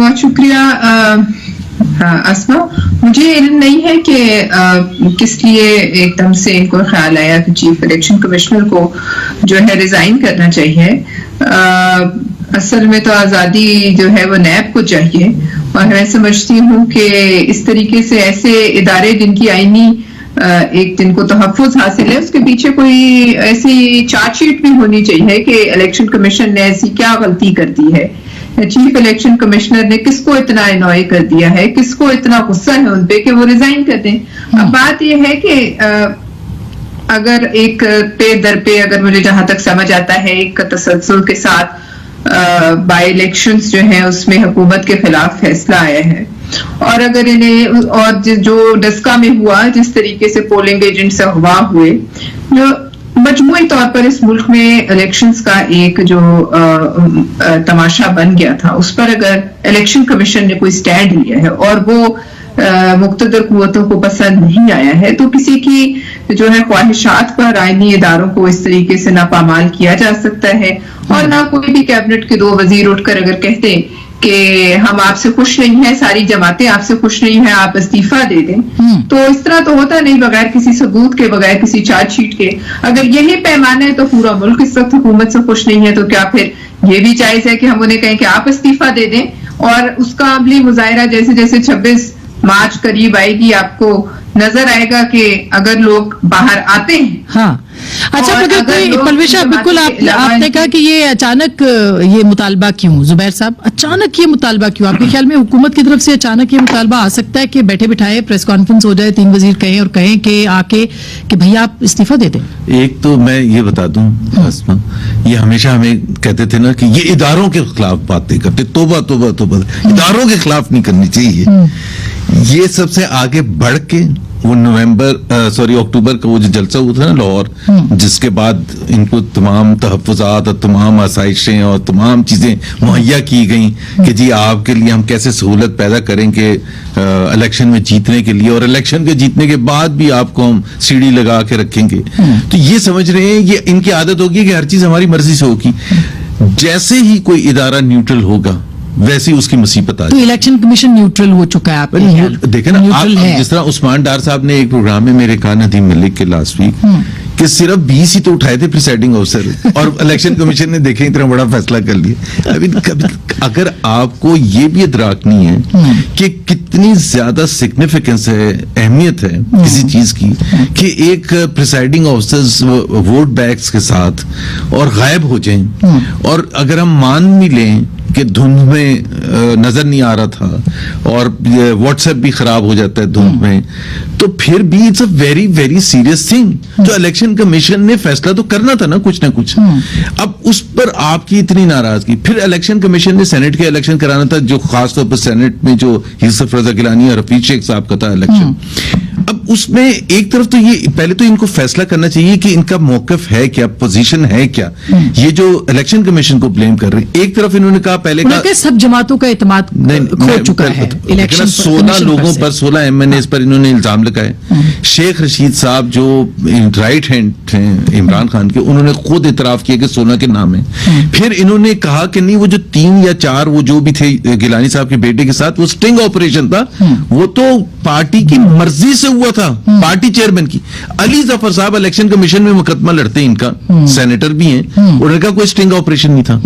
بہت شکریہ اسما. مجھے علم نہیں ہے کہ کس لیے ایک دم سے ان کو خیال آیا کہ چیف الیکشن کمشنر کو جو ہے ریزائن کرنا چاہیے. اصل میں تو آزادی جو ہے وہ نیب کو چاہیے, اور میں سمجھتی ہوں کہ اس طریقے سے ایسے ادارے جن کی آئینی ایک دن کو تحفظ حاصل ہے, اس کے پیچھے کوئی ایسی چارج شیٹ بھی ہونی چاہیے کہ الیکشن کمیشن نے ایسی کیا غلطی کر دی ہے, چیف الیکشن کمشنر نے کس کو اتنا انوائے کر دیا ہے, کس کو اتنا غصہ ہے ان پہ کہ وہ ریزائن کر دیں. اب بات یہ ہے کہ اگر ایک پے در پہ, اگر مجھے جہاں تک سمجھ آتا ہے, ایک تسلسل کے ساتھ بائی الیکشنز جو ہیں اس میں حکومت کے خلاف فیصلہ آیا ہے, اور اگر انہیں اور جو ڈسکا میں ہوا جس طریقے سے پولنگ ایجنٹ سے اغوا ہوئے, جو مجموعی طور پر اس ملک میں الیکشنز کا ایک جو تماشا بن گیا تھا, اس پر اگر الیکشن کمیشن نے کوئی سٹینڈ لیا ہے اور وہ مقتدر قوتوں کو پسند نہیں آیا ہے, تو کسی کی جو ہے خواہشات پر آئینی اداروں کو اس طریقے سے نہ پامال کیا جا سکتا ہے. اور نہ کوئی بھی کیبنٹ کے 2 وزیر اٹھ کر اگر کہتے کہ ہم آپ سے خوش نہیں ہیں, ساری جماعتیں آپ سے خوش نہیں ہیں, آپ استعفیٰ دے دیں, تو اس طرح تو ہوتا نہیں بغیر کسی ثبوت کے, بغیر کسی چارج شیٹ کے. اگر یہی پیمانہ ہے تو پورا ملک اس وقت حکومت سے خوش نہیں ہے, تو کیا پھر یہ بھی جائز ہے کہ ہم انہیں کہیں کہ آپ استعفیٰ دے دیں, اور اس کا عملی مظاہرہ جیسے جیسے 26 مارچ قریب آئے گی آپ کو نظر آئے گا کہ اگر لوگ باہر آتے ہیں. ہاں اچھا, مگر کوئی پرویشا بالکل آپ نے کہا کہ یہ اچانک یہ مطالبہ کیوں, زبیر صاحب اچانک یہ مطالبہ کیوں؟ آپ کے خیال میں حکومت کی طرف سے اچانک یہ مطالبہ آ سکتا ہے کہ بیٹھے بٹھائے پریس کانفرنس ہو جائے, 3 وزیر کہیں اور کہیں کہ آ کے کہ بھئی آپ استعفیٰ دے دیں؟ ایک تو میں یہ بتا دوں اسما, یہ ہمیشہ ہمیں کہتے تھے نا کہ یہ اداروں کے خلاف باتیں کرتے, توبہ توبہ توبہ, اداروں کے خلاف نہیں کرنی چاہیے. یہ سب سے آگے بڑھ کے وہ اکتوبر کا وہ جو جلسہ ہوا تھا نا لاہور, جس کے بعد ان کو تمام تحفظات اور تمام آسائشیں اور تمام چیزیں مہیا کی گئیں کہ جی آپ کے لیے ہم کیسے سہولت پیدا کریں کہ الیکشن میں جیتنے کے لیے, اور الیکشن کے جیتنے کے بعد بھی آپ کو ہم سیڑھی لگا کے رکھیں گے. تو یہ سمجھ رہے ہیں یہ ان کی عادت ہوگی کہ ہر چیز ہماری مرضی سے ہوگی. جیسے ہی کوئی ادارہ نیوٹرل ہوگا ویسی اس کی مصیبت آ تو الیکشن کمیشن نیوٹرل ہو چکا ہے آپ دیکھیں نا, جس طرح عثمان ڈار صاحب نے ایک پروگرام میں میرے کہا ندیم ملک کے لاسٹ ویک کہ صرف 20 ہی تو اٹھائے تھے پریسائڈنگ آفیسر, اور الیکشن کمیشن نے دیکھیں اتنا بڑا فیصلہ کر لیا. اگر آپ کو یہ بھی ادراک نہیں ہے کہ کتنی زیادہ سگنیفیکنس ہے, اہمیت ہے کسی چیز کی, کہ ایک پریسائڈنگ آفیسر ووٹ بیگز کے ساتھ اور غائب ہو جائیں, اور اگر ہم مان بھی لیں کہ دھند میں نظر نہیں آ رہا تھا اور واٹس ایپ بھی خراب ہو جاتا ہے دھند میں, تو پھر بھی it's a very very serious thing. تو الیکشن کمیشن نے فیصلہ تو کرنا تھا نا کچھ نہ کچھ. اب اس پر آپ کی اتنی ناراضگی, پھر الیکشن کمیشن نے سینٹ کے الیکشن کرانا تھا, جو خاص طور پر سینٹ میں جو یوسف رضا گیلانی اور حفیظ شیخ صاحب کا تھا الیکشن. اب اس میں ایک طرف تو یہ پہلے تو ان کو فیصلہ کرنا چاہیے کہ ان کا موقف ہے کیا, پوزیشن ہے کیا. یہ جو الیکشن کمیشن کو بلیم کر رہے ہیں, ایک طرف انہوں نے کہا پہلے کہ سب جماعتوں کا اعتماد کھو چکا ہے, 16 لوگوں پر 16 ایم این ایز پر انہوں نے الزام لگائے. شیخ رشید صاحب جو رائٹ ہینڈ ہیں عمران خان کے, انہوں نے خود اعتراف کیا کہ 16 کے نام ہیں. پھر انہوں نے کہا کہ نہیں, وہ جو 3 یا 4 وہ جو بھی تھے گیلانی صاحب کے بیٹے کے ساتھ, وہ سٹنگ آپریشن تھا, وہ تو پارٹی کی مرضی سے ہوا تھا, پارٹی چیئرمین کی. علی ظفر صاحب الیکشن کمیشن میں مقدمہ لڑتے ہیں, ان کا سینیٹر بھی ہیں, انہوں نے کہا کوئی سٹنگ آپریشن نہیں تھا.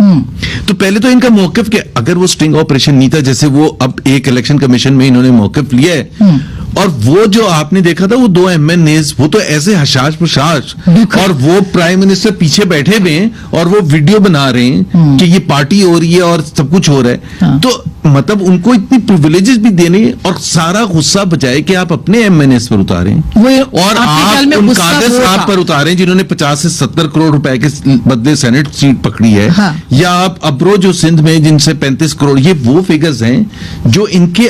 تو پہلے تو ان کا موقف کہ اگر وہ سٹنگ آپریشن نہیں تھا, جیسے وہ اب ایک الیکشن کمیشن میں انہوں نے موقف لیا ہے, اور وہ جو آپ نے دیکھا تھا وہ 2 ایم این ایز, وہ تو ایسے حشاش پشاش, اور وہ پرائم منسٹر پیچھے بیٹھے ہوئے ہیں اور وہ ویڈیو بنا رہے ہیں کہ یہ پارٹی ہو رہی ہے اور سب کچھ ہو رہا ہے. تو مطلب ان کو اتنی پرویلیجز بھی دینے, اور سارا غصہ بجائے کہ آپ اپنے ایم این ایز پر اتاریں, اور آپ ان قادر صاحب پر اتاریں جنہوں نے 50 سے 70 کروڑ روپے کے بدلے سینٹ سیٹ پکڑی ہے, یا آپ ابرو جو سندھ میں جن سے 35 کروڑ, یہ وہ فگرز ہیں جو ان کے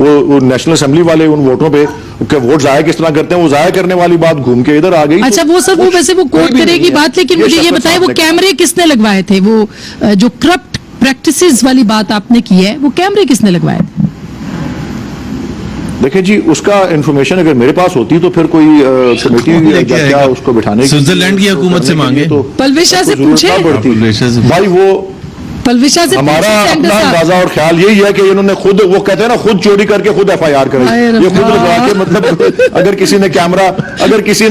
وہ نیشنل اسمبلی والے ان ووٹوں پہ کہ ووٹ ضائع کس طرح کرتے ہیں، وہ ضائع کرنے والی بات گھوم کے ادھر آ گئی. اچھا وہ سر وہ ویسے وہ کوٹ کرے گی بات، لیکن مجھے یہ بتائیں وہ کیمرے کس نے لگوائے تھے؟ وہ جو کرپٹ پریکٹسز والی بات آپ نے کی ہے، وہ کیمرے کس نے لگوائے تھے؟ دیکھیں جی اس کا انفارمیشن اگر میرے پاس ہوتی تو پھر کوئی کمیٹی کیا اس کو بٹھانے کی، سوئٹزرلینڈ کی حکومت سے مانگے، پلویشا سے پوچھیں بھائی. وہ پلویشا سے ہمارا اپنا اندازہ اور خیال یہی ہے کہ انہوں نے خود، وہ کہتے ہیں نا خود چوری کر کے خود FIR کرے، یہ خود لگا کے، مطلب اگر کسی نے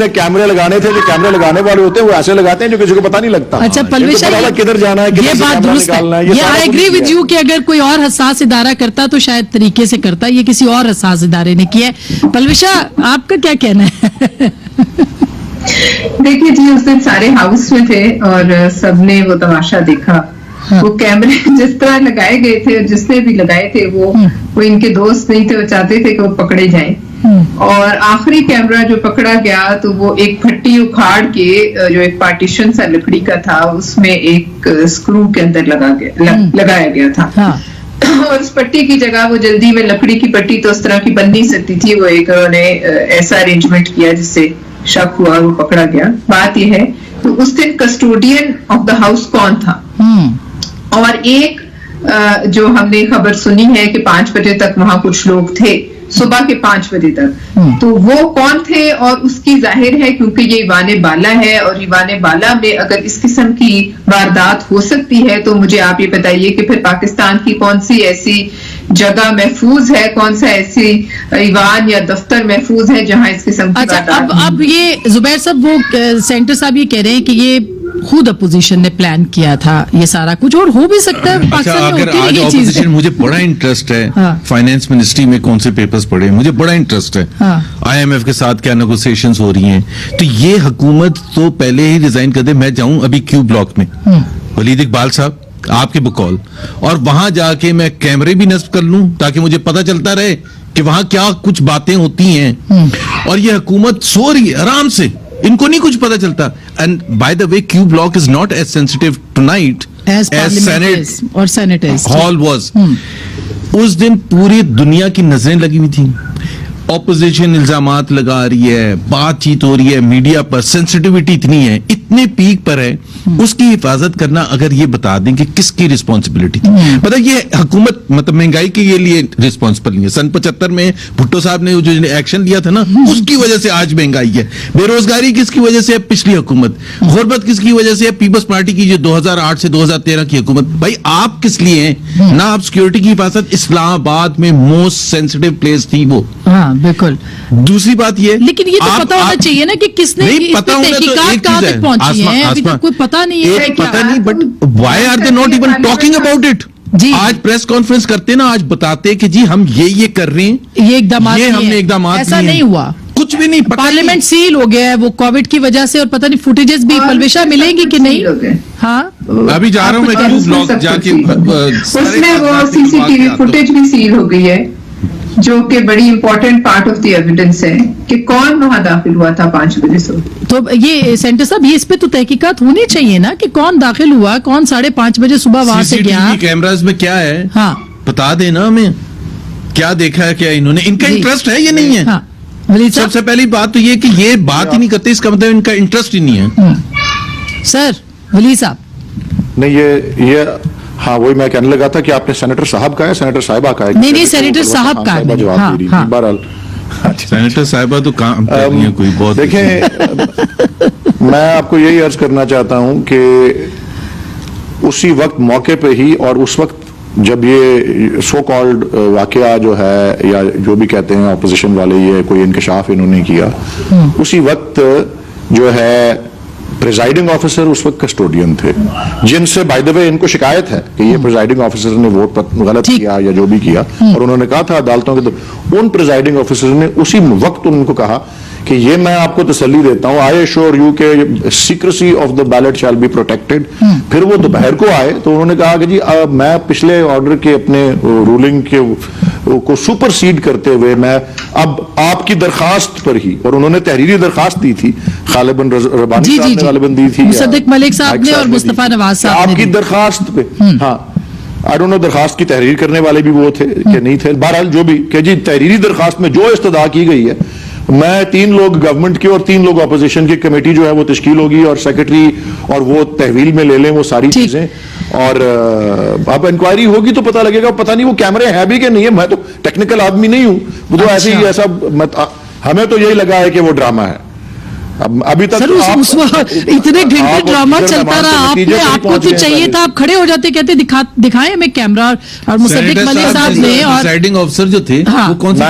کیمرے لگانے تھے، جو کیمرے لگانے والے ہوتے ہیں وہ ایسے لگاتے ہیں جو کسی کو پتہ نہیں لگتا. اچھا پلویشا کدھر جانا ہے، یہ بات درست ہے، یہ آئی ایگری ود یو کہ اگر کوئی اور حساس ادارہ کرتا تو شاید طریقے سے کرتا، یہ کسی اور حساس ادارے نے کیا ہے. پلویشا آپ کا کیا کہنا ہے؟ دیکھیے جی اس دن سارے ہاؤس میں تھے اور سب نے وہ تماشا دیکھا. وہ کیمرے جس طرح لگائے گئے تھے، جس نے بھی لگائے تھے وہ ان کے دوست نہیں تھے، وہ چاہتے تھے کہ وہ پکڑے جائیں. اور آخری کیمرہ جو پکڑا گیا تو وہ ایک پھٹی اکھاڑ کے جو ایک پارٹیشن سا لکڑی کا تھا اس میں ایک اسکرو کے اندر لگایا گیا تھا. اور اس پٹی کی جگہ وہ جلدی میں لکڑی کی پٹی تو اس طرح کی بن نہیں سکتی تھی، وہ ایک انہوں نے ایسا ارینجمنٹ کیا جس سے شک ہوا وہ پکڑا گیا. بات یہ ہے تو اس دن کسٹوڈین آف دا ہاؤس کون تھا؟ اور ایک جو ہم نے خبر سنی ہے کہ 5 بجے تک وہاں کچھ لوگ تھے، صبح کے 5 بجے تک، تو وہ کون تھے؟ اور اس کی ظاہر ہے کیونکہ یہ ایوان بالا ہے اور ایوان بالا میں اگر اس قسم کی واردات ہو سکتی ہے تو مجھے آپ یہ بتائیے کہ پھر پاکستان کی کون سی ایسی جگہ محفوظ ہے، کون سا ایسی ایوان یا دفتر محفوظ ہے جہاں اس قسم کی واردات. اب یہ زبیر صاحب وہ سینٹر صاحب یہ کہہ رہے ہیں کہ یہ خود اپوزیشن نے پلان کیا تھا یہ سارا کچھ، اور ہو بھی سکتا ہے پاکستان میں ہوتی ہے یہ چیز. مجھے بڑا انٹرسٹ ہے فائنانس منسٹری میں کون سے پیپرز پڑھے، مجھے بڑا انٹرسٹ ہے IMF کے ساتھ کیا نیگوسیشنز ہو رہی ہیں. تو یہ حکومت تو پہلے ہی ریزائن کر دے. میں جاؤں ابھی کیو بلاک میں ولید اقبال صاحب آپ کے بقول، اور وہاں جا کے میں کیمرے بھی نصب کر لوں تاکہ مجھے پتہ چلتا رہے کہ وہاں کیا کچھ باتیں ہوتی ہیں. اور یہ حکومت سو رہی ہے آرام سے، ان کو نہیں کچھ پتا چلتا. And by the way Q block is not as sensitive tonight as Saint Hall was. اس دن پوری دنیا کی نظریں لگی ہوئی تھیں، اپوزیشن الزامات لگا رہی ہے، بات چیت ہو رہی ہے، میڈیا پر سینسٹیوٹی اتنی ہے، اتنے پیک پر ہے. اس کی حفاظت کرنا اگر یہ بتا دیں کہ کس کی رسپانسبلٹی تھی. مطلب یہ حکومت مطلب مہنگائی کے لیے رسپانسبل نہیں ہے. سن 75 میں بھٹو صاحب نے جو ایکشن لیا تھا نا، اس کی وجہ سے آج مہنگائی ہے. بے روزگاری کس کی وجہ سے ہے؟ پچھلی حکومت. غربت کس کی وجہ سے ہے؟ پیپلز پارٹی کی جو 2008 سے 2013 کی حکومت. بھائی آپ کس لیے ہیں؟ نہ آپ سیکورٹی کی حفاظت. اسلام آباد میں موسٹ سینسٹیو پلیس تھی وہ. بالکل. دوسری بات یہ لیکن یہ تو پتا ہونا چاہیے نا کہ کس نے تحقیقات کہاں تک پہنچی ہیں، ابھی تک کوئی پتا نہیں ہے. پتا نہیں، but why are they not even talking about it. آج پریس کانفرنس کرتے نا، آج بتاتے کہ جی ہم یہ کر رہے ہیں، یہ اقدامات، یہ ہم نے اقدامات، ایسا نہیں ہوا، کچھ بھی نہیں. پارلیمنٹ سیل ہو گیا ہے وہ کووڈ کی وجہ سے، اور پتہ نہیں فوٹیجز بھی پلویشا ملیں گی کہ نہیں. ہاں ابھی جا رہا ہوں میں کیو بلاک جا کے، اس میں وہ CCTV فوٹیج بھی سیل ہو گئی ہے جو کہ بڑی important part of the evidence ہے کہ کون وہاں داخل ہوا تھا 5 بجے سے. تو یہ سینٹر صاحب یہ اس پہ تو تحقیقات ہونی چاہیے نا کہ کون داخل ہوا، کون 5:30 بجے صبح وہاں سے گیا. کیمراز میں کیا ہے ہاں بتا دینا ہمیں، کیا دیکھا ہے، کیا انہوں نے، ان کا انٹرسٹ ہے یا نہیں ہے. سب سے پہلی بات تو یہ کہ یہ بات ہی نہیں کرتے، اس کا مطلب ان کا انٹرسٹ ہی نہیں ہے. سر ولید صاحب نہیں یہ ہاں وہی میں کہنے لگا تھا کہ آپ نے سینیٹر صاحب کا ہے، سینیٹر صاحبہ کا ہے. نہیں سینیٹر صاحب کا ہے. جواب دے رہی تھی. بہرحال سینیٹر صاحبہ تو کام کر رہی ہیں کوئی بہت. دیکھیں میں آپ کو یہی عرض کرنا چاہتا ہوں کہ اسی وقت موقع پہ ہی، اور اس وقت جب یہ سو کالڈ واقعہ جو ہے یا جو بھی کہتے ہیں اپوزیشن والے یہ کوئی انکشاف انہوں نے کیا، اسی وقت جو ہے پریزائڈنگ آفیسر اس وقت کسٹوڈین تھے، جن سے بائی دا وے ان کو شکایت ہے کہ یہ پریزائڈنگ آفیسر نے ووٹ غلط کیا یا جو بھی کیا، اور انہوں نے کہا تھا عدالتوں کے ان پریزائڈنگ آفیسر نے اسی وقت ان کو کہا کہ یہ میں آپ کو تسلی دیتا ہوں، آئی ایشور یو کہ secrecy of the ballot shall be protected. پھر وہ دوپہر کو آئے تو انہوں نے کہا کہ جی میں پچھلے آرڈر کے اپنے رولنگ کے کو سپر سیڈ کرتے ہوئے میں اب آپ کی درخواست پر ہی، اور انہوں نے تحریری درخواست دی تھی، غالباً ربانی صاحب نے غالباً دی تھی، مصدق ملک صاحب نے اور مصطفیٰ نواز صاحب نے، آپ کی درخواست پہ. ہاں آئی ڈونٹ نو درخواست کی تحریر کرنے والے بھی وہ تھے کہ نہیں تھے. بہرحال جو بھی کہ جی تحریری درخواست میں جو استدعا کی گئی ہے, میں 3 لوگ گورنمنٹ کے اور 3 لوگ اپوزیشن کی کمیٹی جو ہے وہ تشکیل ہوگی اور سیکرٹری اور وہ تحویل میں لے لیں وہ ساری چیزیں, اور اب انکوائری ہوگی تو پتہ لگے گا. پتہ نہیں وہ کیمرے ہیں بھی کہ نہیں ہے, میں تو ٹیکنیکل آدمی نہیں ہوں, وہ تو ایسے ہی ایسا, ہمیں تو یہی لگا ہے کہ وہ ڈرامہ ہے. ابھی تک اس وقت اتنے گھنٹے ڈرامہ چلتا رہا, آپ کو تو چاہیے تھا آپ کھڑے ہو جاتے, کہتے دکھائیں ہمیں کیمرہ, اور مصدق ملک صاحب نے اور پریزائڈنگ افسر جو تھے وہ کون سی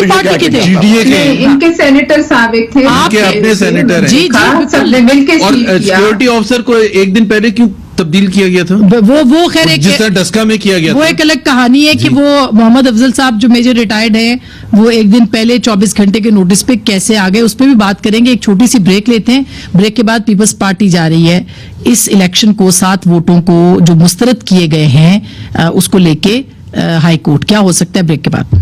پارٹی کے تھے, ان کے سینیٹر صاحب ایک تھے, آپ کے اپنے سینیٹر جی ہیں, سب نے مل کے اور سیکورٹی آفیسر کو ایک دن پہلے کیوں تبدیل کیا گیا تھا؟ وہ خیر جس طرح ڈسکا میں کیا گیا وہ ایک الگ کہانی ہے کہ وہ محمد افضل صاحب جو میجر ریٹائرڈ ہیں وہ ایک دن پہلے 24 گھنٹے کے نوٹس پہ کیسے آ گئے, اس پہ بھی بات کریں گے. ایک چھوٹی سی بریک لیتے ہیں, بریک کے بعد پیپلز پارٹی جا رہی ہے اس الیکشن کو 7 ووٹوں کو جو مسترد کیے گئے ہیں اس کو لے کے ہائی کورٹ, کیا ہو سکتا ہے, بریک کے بعد.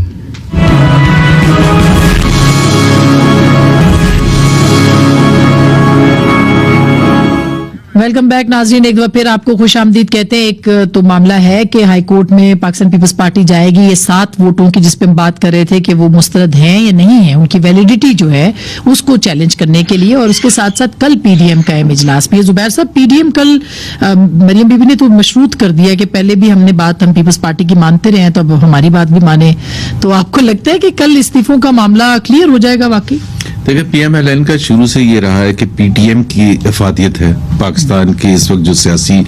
ویلکم بیک ناظرین, ایک دفعہ پھر آپ کو خوش آمدید کہتے ہیں. ایک تو معاملہ ہے کہ ہائی کورٹ میں پاکستان پیپلز پارٹی جائے گی یہ 7 ووٹوں کی جس پہ ہم بات کر رہے تھے کہ وہ مسترد ہیں یا نہیں ہیں, ان کی ویلیڈیٹی جو ہے اس کو چیلنج کرنے کے لیے, اور اس کے ساتھ ساتھ کل پی ڈی ایم کا اہم اجلاس بھی ہے. زبیر صاحب, پی ڈی ایم کل مریم بی بی نے تو مشروط کر دیا کہ پہلے بھی ہم نے بات ہم پیپلز پارٹی کی مانتے رہے ہیں تو اب ہماری بات بھی مانے, تو آپ کو لگتا ہے کہ کل استعفوں کا معاملہ کلیئر ہو جائے گا واقعی؟ دیکھیں, پی ایم ایل این کا شروع سے یہ رہا ہے کہ پی ٹی ایم کی افادیت ہے پاکستان کے اس وقت جو سیاسی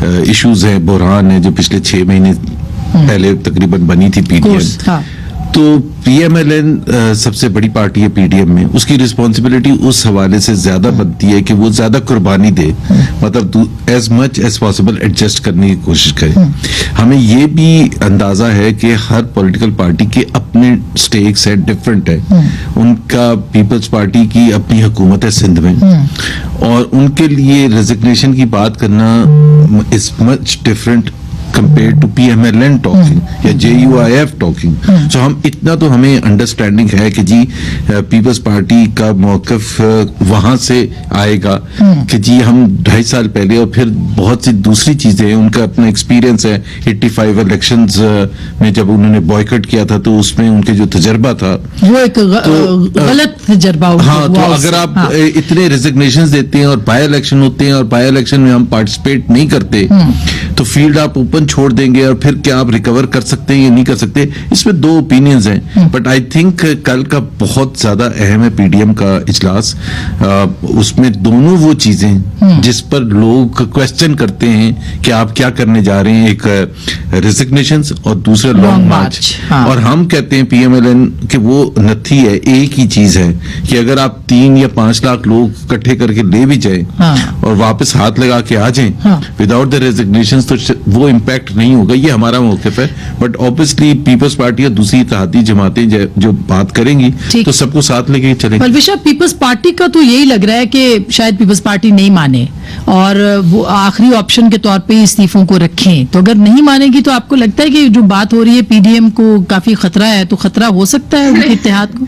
ایشوز ہیں, بحران ہیں جو پچھلے 6 مہینے پہلے تقریباً بنی تھی پی ٹی ایم, تو پی ایم ایل این سب سے بڑی پارٹی ہے پی ڈی ایم میں, اس کی رسپانسبلٹی اس حوالے سے زیادہ بنتی ہے کہ وہ زیادہ قربانی دے, مطلب as much as possible adjust کرنے کی کوشش کرے. ہمیں یہ بھی اندازہ ہے کہ ہر پولیٹیکل پارٹی کے اپنے سٹیکس ہیں, ڈفرینٹ ہے. ان کا پیپلز پارٹی کی اپنی حکومت ہے سندھ میں, اور ان کے لیے ریزگنیشن کی بات کرنا از مچ different compared to PMLN talking یا JUIF talking. So ہم اتنا تو ہمیں انڈرسٹینڈنگ ہے کہ جی پیپلز پارٹی کا موقف وہاں سے آئے گا کہ جی ہم 2.5 سال پہلے, اور پھر بہت سی دوسری چیزیں ہیں, ان کا اپنا ایکسپیرینس ہے 85 الیکشنز میں جب انہوں نے بوائکٹ کیا تھا تو اس میں ان کے جو تجربہ تھا وہ ایک غلط تجربہ. ہاں, تو اگر آپ اتنے ریزگنیشنز دیتے ہیں اور بائی الیکشن ہوتے ہیں اور بائی الیکشن میں ہم پارٹیسپیٹ نہیں کرتے تو فیلڈ آپ اوپن چھوڑ دیں گے, اور پھر کیا آپ ریکور کر سکتے ہیں یا نہیں کر سکتے. اس میں 2 اوپینینز ہیں, بٹ آئی تھنک کل کا بہت زیادہ اہم ہے پی ڈی ایم کا اجلاس. اس میں دونوں وہ چیزیں جس پر لوگ کوشچن کرتے ہیں کہ آپ کیا کرنے جا رہے ہیں, ایک ریزگنیشنز اور دوسرا لانگ مارچ. اور ہم کہتے ہیں پی ایم ایل این کہ وہ نتھی ہے, ایک ہی چیز ہے کہ اگر آپ 3 یا 5 لاکھ لوگ اکٹھے کر کے لے بھی جائیں اور واپس ہاتھ لگا کے آ جائیں وداؤٹ دا ریزگنیشنز تو وہ امپیکٹ نہیں ہوگا. یہ ہمارا موقف ہے, بٹ اوبیسلی پیپلز پارٹی اور دوسری اتحادی جماعتیں جو بات کریں گی تو سب کو ساتھ لے کے چلیں گے. پرویز صاحب, پیپلز پارٹی کا تو یہی لگ رہا ہے کہ شاید پیپلز پارٹی نہیں مانے اور وہ آخری آپشن کے طور پہ استعفوں کو رکھیں, تو اگر نہیں مانے گی تو آپ کو لگتا ہے کہ جو بات ہو رہی ہے پی ڈی ایم کو کافی خطرہ ہے, تو خطرہ ہو سکتا ہے ان کے اتحاد کو؟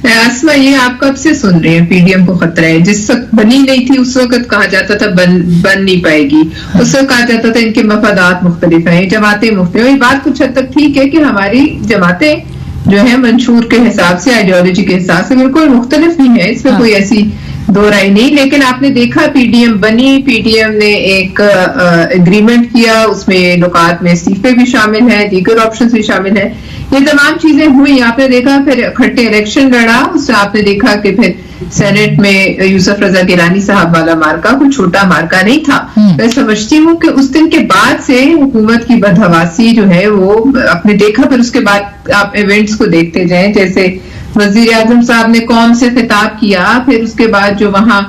اسما, یہ آپ کب سے سن رہے ہیں پی ڈی ایم کو خطرہ ہے؟ جس وقت بنی نہیں تھی اس وقت کہا جاتا تھا بن نہیں پائے گی, اس وقت کہا جاتا تھا ان کے مفادات مختلف ہیں, جماعتیں مختلف. یہ بات کچھ حد تک ٹھیک ہے کہ ہماری جماعتیں جو ہے منشور کے حساب سے, آئیڈیالوجی کے حساب سے بالکل مختلف نہیں ہے, اس میں کوئی ایسی دو رائے نہیں. لیکن آپ نے دیکھا پی ڈی ایم بنی, پی ڈی ایم نے ایک اگریمنٹ کیا, اس میں نکات میں استعفے بھی شامل ہیں, دیگر آپشنز بھی شامل ہیں, یہ تمام چیزیں ہوئی. آپ نے دیکھا پھر اکٹھے الیکشن لڑا, اس سے آپ نے دیکھا کہ پھر سینٹ میں یوسف رضا گیلانی صاحب والا مارکا کوئی چھوٹا مارکا نہیں تھا. میں سمجھتی ہوں کہ اس دن کے بعد سے حکومت کی بدحواسی جو ہے وہ آپ نے دیکھا. پھر اس کے بعد آپ ایونٹس کو دیکھتے جائیں, جیسے وزیر اعظم صاحب نے قوم سے خطاب کیا, پھر اس کے بعد جو وہاں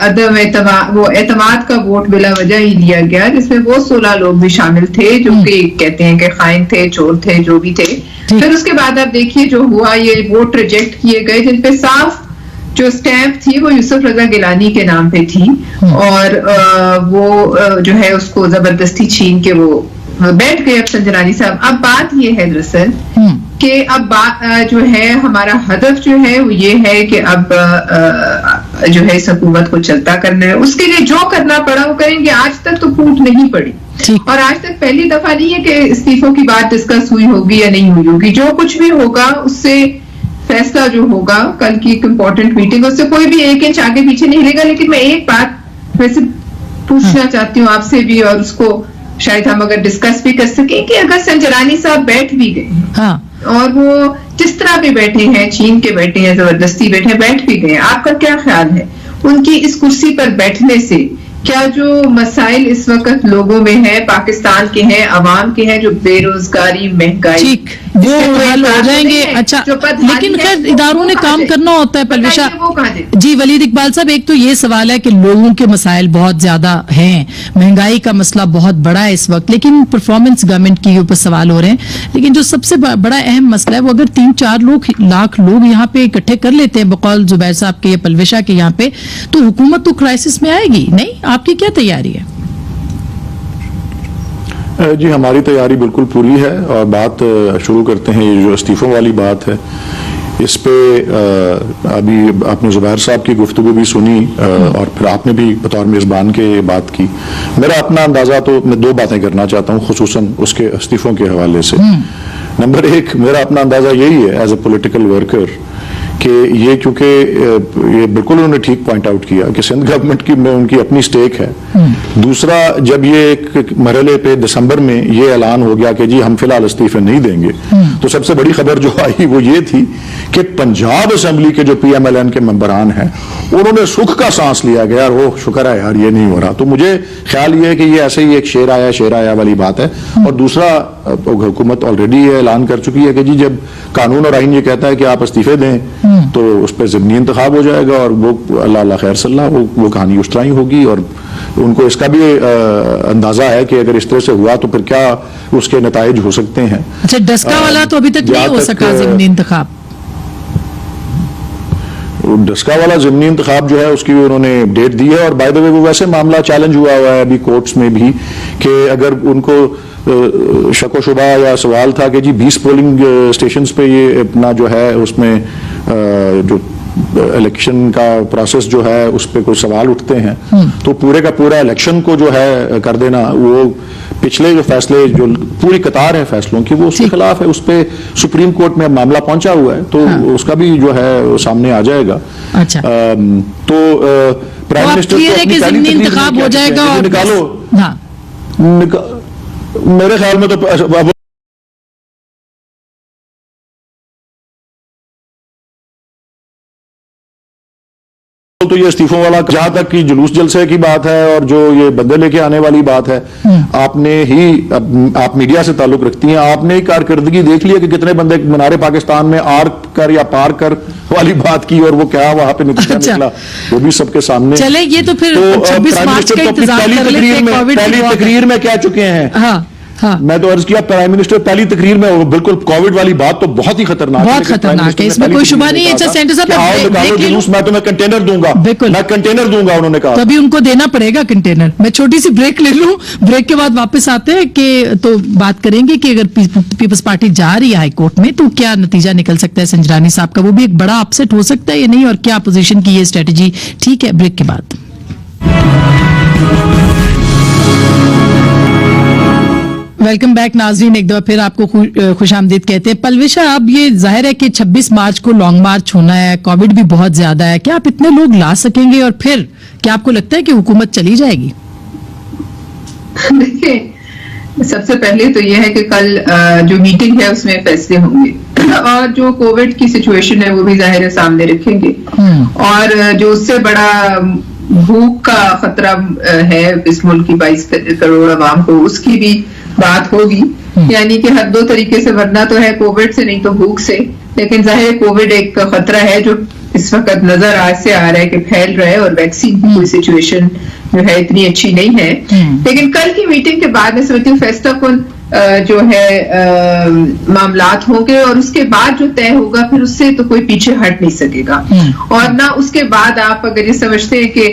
عدم اعتماد, وہ اعتماد کا ووٹ بلا وجہ ہی دیا گیا, جس میں وہ 16 لوگ بھی شامل تھے جو کہ کہتے ہیں کہ خائن تھے, چور تھے, جو بھی تھے. پھر اس کے بعد آپ دیکھیے جو ہوا, یہ ووٹ ریجیکٹ کیے گئے جن پہ صاف جو اسٹیمپ تھی وہ یوسف رضا گیلانی کے نام پہ تھی, اور وہ جو ہے اس کو زبردستی چھین کے وہ بیٹھ گئے اب سنجرانی صاحب. اب بات یہ ہے دراصل کہ اب جو ہے ہمارا ہدف جو ہے وہ یہ ہے کہ اب جو ہے اس حکومت کو چلتا کرنا ہے. اس کے لیے جو کرنا پڑا وہ کریں گے. آج تک تو پھوٹ نہیں پڑی اور آج تک پہلی دفعہ نہیں ہے کہ استعفوں کی بات ڈسکس ہوئی ہوگی یا نہیں ہوئی ہوگی. جو کچھ بھی ہوگا اس سے فیصلہ جو ہوگا کل کی ایک امپورٹنٹ میٹنگ اس سے کوئی بھی ایک انچ آگے پیچھے نہیں لے گا. لیکن میں ایک بات ویسے پوچھنا چاہتی ہوں آپ سے بھی اور اس کو شاید ہم اگر ڈسکس بھی کر سکیں کہ اگر سنجرانی صاحب بیٹھ بھی گئے اور وہ جس طرح بھی بیٹھے ہیں چھین کے بیٹھے ہیں زبردستی بیٹھ بھی گئے آپ کا کیا خیال ہے ان کی اس کرسی پر بیٹھنے سے کیا جو مسائل اس وقت لوگوں میں ہیں پاکستان کے ہیں عوام کے ہیں جو بے روزگاری مہنگائی وہ حل ہو جائیں گے؟ اچھا لیکن خیر اداروں نے کام کرنا ہوتا ہے پلوشا. جی ولید اقبال صاحب ایک تو یہ سوال ہے کہ لوگوں کے مسائل بہت زیادہ ہیں مہنگائی کا مسئلہ بہت بڑا ہے اس وقت لیکن پرفارمنس گورنمنٹ کے اوپر سوال ہو رہے ہیں. لیکن جو سب سے بڑا اہم مسئلہ ہے وہ اگر 3-4 لاکھ لوگ یہاں پہ اکٹھے کر لیتے ہیں بقول زبیر صاحب کے یا پلوشا کے یہاں پہ تو حکومت تو کرائسس میں آئے گی نہیں. آپ کی کیا تیاری ہے؟ جی ہماری تیاری بالکل پوری ہے اور بات شروع کرتے ہیں. یہ جو استعفوں والی بات ہے اس پہ ابھی آپ نے زبیر صاحب کی گفتگو بھی سنی اور پھر آپ نے بھی بطور میزبان کے بات کی. میرا اپنا اندازہ تو میں 2 باتیں کرنا چاہتا ہوں خصوصاً اس کے استعفوں کے حوالے سے. نمبر 1 میرا اپنا اندازہ یہی ہے ایز اے پولیٹیکل ورکر کہ یہ چونکہ یہ بالکل انہوں نے ٹھیک پوائنٹ آؤٹ کیا کہ سندھ گورنمنٹ کی میں ان کی اپنی سٹیک ہے. دوسرا جب یہ ایک مرحلے پہ دسمبر میں یہ اعلان ہو گیا کہ جی ہم فی الحال استعفے نہیں دیں گے تو سب سے بڑی خبر جو آئی وہ یہ تھی کہ پنجاب اسمبلی کے جو پی ایم ایل این کے ممبران ہیں انہوں نے سکھ کا سانس لیا گیا. وہ شکر ہے یار یہ نہیں ہو رہا. تو مجھے خیال یہ ہے کہ یہ ایسے ہی ایک شیر آیا والی بات ہے. اور دوسرا حکومت آلریڈی یہ اعلان کر چکی ہے کہ جی جب قانون اور آئین یہ کہتا ہے کہ آپ استعفے دیں تو اس پہ ضمنی انتخاب ہو جائے گا اور وہ اللہ خیر صلی اللہ وہ کہانی اس طرح ہی ہوگی. اور ان کو اس کا بھی اندازہ ہے کہ اگر اس طرح سے ہوا تو پھر کیا اس کے نتائج ہو سکتے ہیں. اچھا ڈسکا والا تو ابھی تک نہیں ہو سکا ضمنی انتخاب. ڈسکا والا ضمنی انتخاب جو ہے اس کی انہوں نے ڈیٹ دی ہے اور بائی دا وے وہ ویسے معاملہ چیلنج ہوا ہے ابھی کورٹس میں بھی کہ اگر ان کو شک و شبہ یا سوال تھا کہ جی 20 پولنگ اسٹیشنز پہ یہ اپنا جو ہے اس میں جو الیکشن کا پروسیس جو ہے اس پہ کوئی سوال اٹھتے ہیں تو پورے کا پورا الیکشن کو جو ہے کر دینا وہ پچھلے جو فیصلے جو پوری قطار ہے فیصلوں کی وہ اس کے خلاف ہے. اس پہ سپریم کورٹ میں معاملہ پہنچا ہوا ہے تو اس کا بھی جو ہے سامنے آ جائے گا. اچھا تو پرائم منسٹر انتخاب ہو جائے گا نکالو میرے خیال میں تو تو یہ استعفوں والا جہاں تک کی جلوس جلسے کی بات ہے اور جو یہ بندے لے کے آنے والی بات ہے آپ میڈیا سے تعلق رکھتی ہیں آپ نے کارکردگی دیکھ لیا کہ کتنے بندے منارے پاکستان میں آر کر یا پار کر والی بات کی اور وہ کیا وہاں پہ نتیجہ نکلا وہ بھی سب کے سامنے. چلے یہ تو پھر 26 مارچ کا انتظار کر لیتے ہیں. پہلی تقریر میں کہہ چکے ہیں میں تو عرض کیا پرائم منسٹر پہلی تقریر میں بالکل کووڈ والی بات تو بہت ہی خطرناک ہے اس میں کوئی شبہ نہیں ہے. اچھا سینٹر صاحب میں تمہیں کنٹینر دوں گا میں کنٹینر دوں گا انہوں نے کہا تبھی ان کو دینا پڑے گا کنٹینر. میں چھوٹی سی بریک لے لوں بریک کے بعد واپس آتے ہیں کہ تو بات کریں گے کہ اگر پیپلز پارٹی جا رہی ہے ہائی کورٹ میں تو کیا نتیجہ نکل سکتا ہے سنجرانی صاحب کا وہ بھی ایک بڑا اپسیٹ ہو سکتا ہے یا نہیں اور کیا اپوزیشن کی یہ اسٹریٹجی ٹھیک ہے. بریک کے بعد ویلکم بیک ناظرین ایک دفعہ پھر آپ کو خوش آمدید کہتے ہیں. پلوشا اب یہ ظاہر ہے کہ 26 مارچ کو لانگ مارچ ہونا ہے کووڈ بھی بہت زیادہ ہے کیا آپ اتنے لوگ لا سکیں گے اور پھر کیا آپ کو لگتا ہے کہ حکومت چلی جائے گی؟ دیکھیں سب سے پہلے تو یہ ہے کہ کل جو میٹنگ ہے اس میں فیصلے ہوں گے اور جو کووڈ کی سچویشن ہے وہ بھی ظاہر سامنے رکھیں گے اور جو اس سے بڑا بھوک کا خطرہ ہے اس ملک کی 22 کروڑ عوام کو اس کی بھی بات ہوگی. یعنی کہ ہر 2 طریقے سے مرنا تو ہے کووڈ سے نہیں تو بھوک سے. لیکن ظاہر کووڈ ایک خطرہ ہے جو اس وقت نظر آج سے آ رہا ہے کہ پھیل رہا ہے اور ویکسین کی کوئی سچویشن جو ہے اتنی اچھی نہیں ہے. لیکن کل کی میٹنگ کے بعد میں سمجھتی ہوں فیصلہ کن جو ہے معاملات ہوں گے اور اس کے بعد جو طے ہوگا پھر اس سے تو کوئی پیچھے ہٹ نہیں سکے گا. اور نہ اس کے بعد آپ اگر یہ سمجھتے ہیں کہ